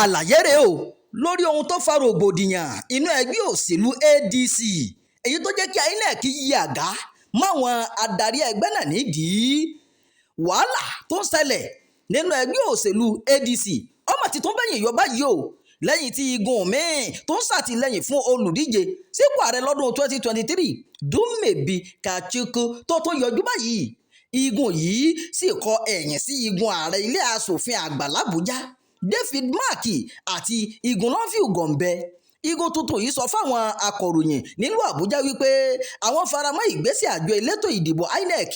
àlàyé rèé o lórí ohun tó fa rògbòdìyàn inú ẹgbẹ́ òṣèlú ADC èyí tó jẹ́ kí INEC yí àga máwọn adarí ẹgbẹ́ náà nídìí wàhálà tó ń ṣẹlẹ̀ nínú ẹgbẹ́ òṣèlú ADC ọmọ tí tó ń bẹ̀yìn yọ báyìí o lẹ́yìn tí igun míì tó ń ṣàtìlẹ́yìn fún olùdíje sípò ààrẹ lọ́dún 2023 Dumebi Kachukwu tó yọjú báyìí igun yìí sì kọ ẹ̀yìn sí igun ààrẹ ilé asòfin àgbà l'Àbújá David Mark àti igun Nafiu Gombe igun tuntun yìí sọ fáwọn akọ̀ròyìn nílùú Àbújá wípé àwọn faramọ́ ìgbésẹ̀ àjọ elétò ìdìbò INEC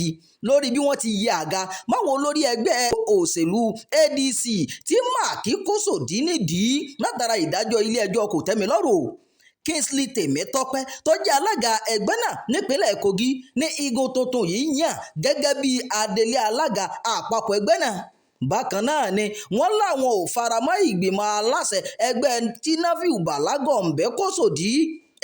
lórí bí wọ́n ti yẹ àga máwọn olórí ẹgbẹ́ òṣèlú ADC tí Mark kó sòdí nídìí látara ìdájọ́ ilé ẹjọ́ kòtẹ́milọ́rùn Kingsley Tèmítọ́pẹ́ tó jẹ́ alága ẹgbẹ́ náà nípínlẹ̀ Kogi ní igun tuntun yìí yàn gẹ́gẹ́ bí adelé alága àpapọ̀ ẹgbẹ́ náà bákan náà ni wọ́n láwọn ò faramọ́ ìgbìmọ̀ aláṣẹ ẹgbẹ́ tí Nafiu Gombe kó sòdí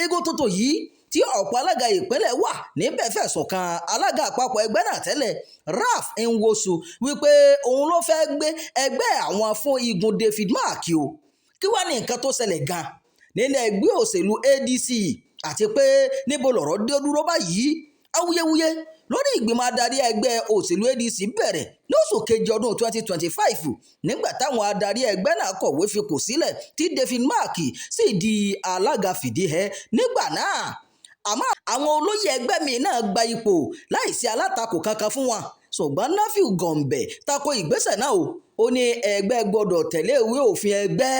igun tuntun yìí tí ọ̀pọ̀ alága ìpínlẹ̀ wà níbẹ̀ fẹ̀sùn kan alága àpapọ̀ ẹgbẹ́ náà tẹ́lẹ̀ Ralph Nwosu wípé òun ló fẹ́ gbé ẹgbẹ́ àwọn fún igun David Mark o kí wá ní nǹkan tó ṣẹlẹ̀ gan nínú ẹgbẹ́ òṣèlú ADC àti pé níbo lọ̀rọ̀ dé dúró báyìí awuyewuye lórí ìgbìmọ̀ adarí ẹgbẹ́ òṣèlú ADC bẹ̀rẹ̀ ní oṣù kejì ọdún 2025 nígbà táwọn adarí ẹgbẹ́ náà kọ̀wé fipò sílẹ̀ tí David Mark sì di alága fìdíhẹ nígbà náà àmọ́ àwọn olóyè ẹgbẹ́ mi náà gba ipò láìsí alátakò kankan fún wọn ṣùgbọ́n Nafiu Gombe tako ìgbésẹ̀ náà ó ní ẹgbẹ́ gbọ́dọ̀ tẹ̀lé ìwé òfin ẹgbẹ́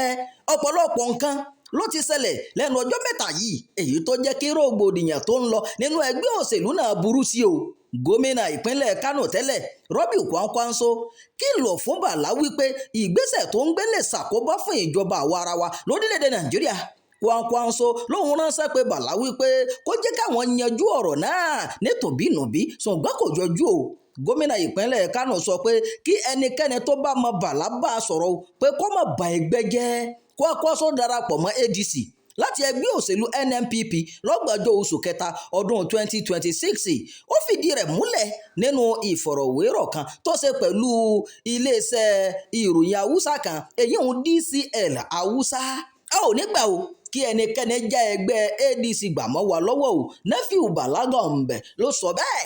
ọ̀pọ̀lọpọ̀ nǹkan ló ti ṣẹlẹ̀ lẹ́nu ọjọ́ mẹ́ta yìí èyí tó jẹ́ kí rògbòdìyàn tó ń lọ nínú ẹgbẹ́ òṣèlú náà burú sí o gómìnà ìpínlẹ̀ Kánò tẹ́lẹ̀ Robiu Kwankwanso kìlọ̀ fún Bàlá wípé ìgbésẹ̀ tó ń gbé lè ṣàkóbá fún ìjọba àwarawa lórílẹ̀‐èdè Nàìjíríà Kwankwanso lóun ránṣẹ́ pé Bàlá wípé kó jẹ́ káwọn yanjú ọ̀rọ̀ náà ní tòbínúbí ṣùgbọ́n kò jọjú o gómìnà ìpínlẹ̀ Kánò sọ pé kí ẹnikẹ́ni tó bá mọ Bàlá bá a sọ̀rọ̀ pé kó má ba ẹgbẹ́ jẹ́ Kwankwanso darapọ̀ mọ́ ADC láti ẹgbẹ́ òṣèlú NNPP lọ́gbọ̀njọ́ oṣù kẹta ọdún 2026 ó fìdí rẹ̀ múlẹ̀ nínú ìfọ̀rọ̀wérọ̀ kan tó ṣe pẹ̀lú iléeṣẹ́ ìròyìn haúsá kan èyí ń DCL haúsá a ò ní gbà o kí ẹnikẹ́ni já ẹgbẹ́ ADC gbà mọ́ wa lọ́wọ́ o Nafiu Gombe ló sọ bẹ́ẹ̀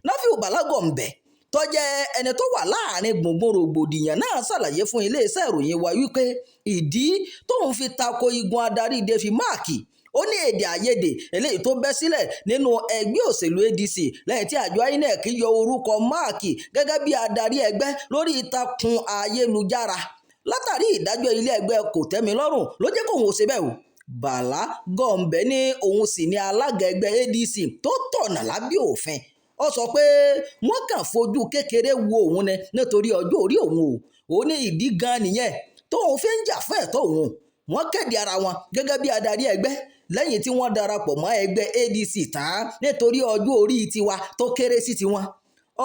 Nafiu Gombe tó jẹ́ ẹni tó wà láàrin gbùngbùn rògbòdìyàn náà ṣàlàyé fún iléeṣẹ́ ìròyìn wa wípé ìdí tóun fi tako igun adarí David Mark ó ní èdè àìyedè eléyìí tó bẹ́ sílẹ̀ nínú ẹgbẹ́ òṣèlú ADC lẹ́yìn tí àjọ INEC yọ orúkọ Mark gẹ́gẹ́ bí adarí ẹgbẹ́ lórí ìtàkùn ayélujára látàrí ìdájọ́ ilé ẹgbẹ́ kòtẹ́milọ́rùn ló jẹ́ kóun ò ṣe bẹ́ẹ̀ o Bàlá Gombe ní òun sì ní alága ẹgbẹ́ ADC tó tọ̀nà lábẹ́ òfin ó sọ pé wọ́n kàn fojú kékeré wo òun ni nítorí ọjọ́ orí òun ó ní ìdí gan nìyẹn tóun fi ń jà fún ẹ̀tọ́ òun wọ́n kéde ara wọn gẹ́gẹ́ bí adarí ẹgbẹ́ lẹ́yìn tí wọ́n darapọ̀ mọ́ ẹgbẹ́ ADC tán nítorí ọjọ́ orí tiwa tó kéré sí tiwọn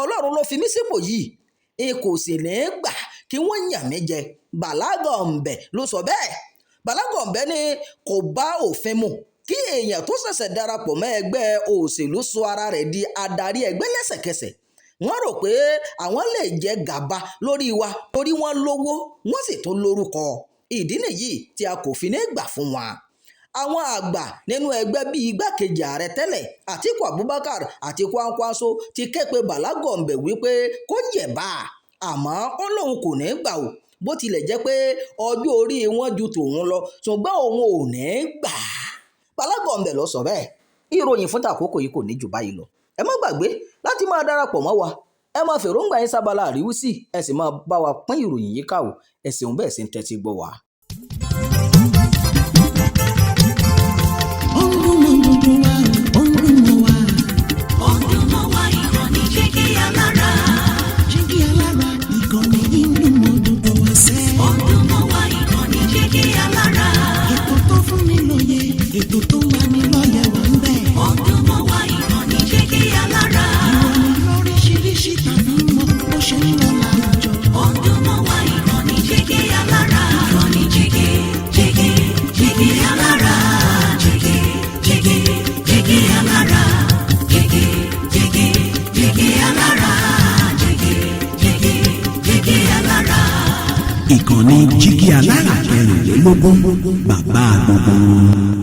Ọlọ́run ló fi mí sípò yìí kò sì ní gbà kí wọ́n yàn mí jẹ Bàlá Gombe ló sọ bẹ́ẹ̀ Bàlá Gombe ní kò bá òfin mu kí èèyàn tó ṣẹ̀ṣẹ̀ darapọ̀ mọ́ ẹgbẹ́ òṣèlú sọ ara rẹ̀ di adarí ẹgbẹ́ lẹ́sẹ̀kẹsẹ̀ wọ́n rò pé àwọn lè jẹ gàba lórí wa torí wọ́n lówó wọ́n sì tún lórúkọ ìdí nìyí tí a kò fi ní gbà fún wa àwọn àgbà nínú ẹgbẹ́ bíi igbákejì ààrẹ tẹ́lẹ̀ Àtíkù Abubakar àti Kwankwanso ti ké pe Bàlá Gombe wípé kó yẹ̀bá àmọ́ ó lóun kò ní gbà o bó tilẹ̀ jẹ́ pé ọjọ́ orí wọn ju tòun lọ ṣùgbọ́n òun ò ní gbà Bàlá Gombe ló sọ bẹ́ẹ̀ ìròyìn fún tàkókò yìí kò ní jù báyìí lọ ẹ má gbàgbé láti máa darapọ̀ mọ́ wa ẹ máa fèròǹgbà yín sábàlá àríwísí ẹ sì máa bá wa pín ìròyìn yìí ká o ẹ ṣeun bẹ́ẹ̀ sì ń tẹ́tí gbọ́ wa. Ètò tó wà ní lọ́yẹ̀ wà ń bẹ̀. Ọdún mọ́ wá ìkànnì Jígí Alára. Ìròyìn lóríṣiríṣi tàbí mọ́ bó ṣe ń lọ láwùjọ. Ọdún mọ́ wá ìkànnì Jígí Alára. Ìkànnì Jígí Alára. Jígí Alára. Jígí Alára. Jígí Alára. Ìkànnì Jígí Alára 24 mẹ́rìnlélógún bàbá gbogbo.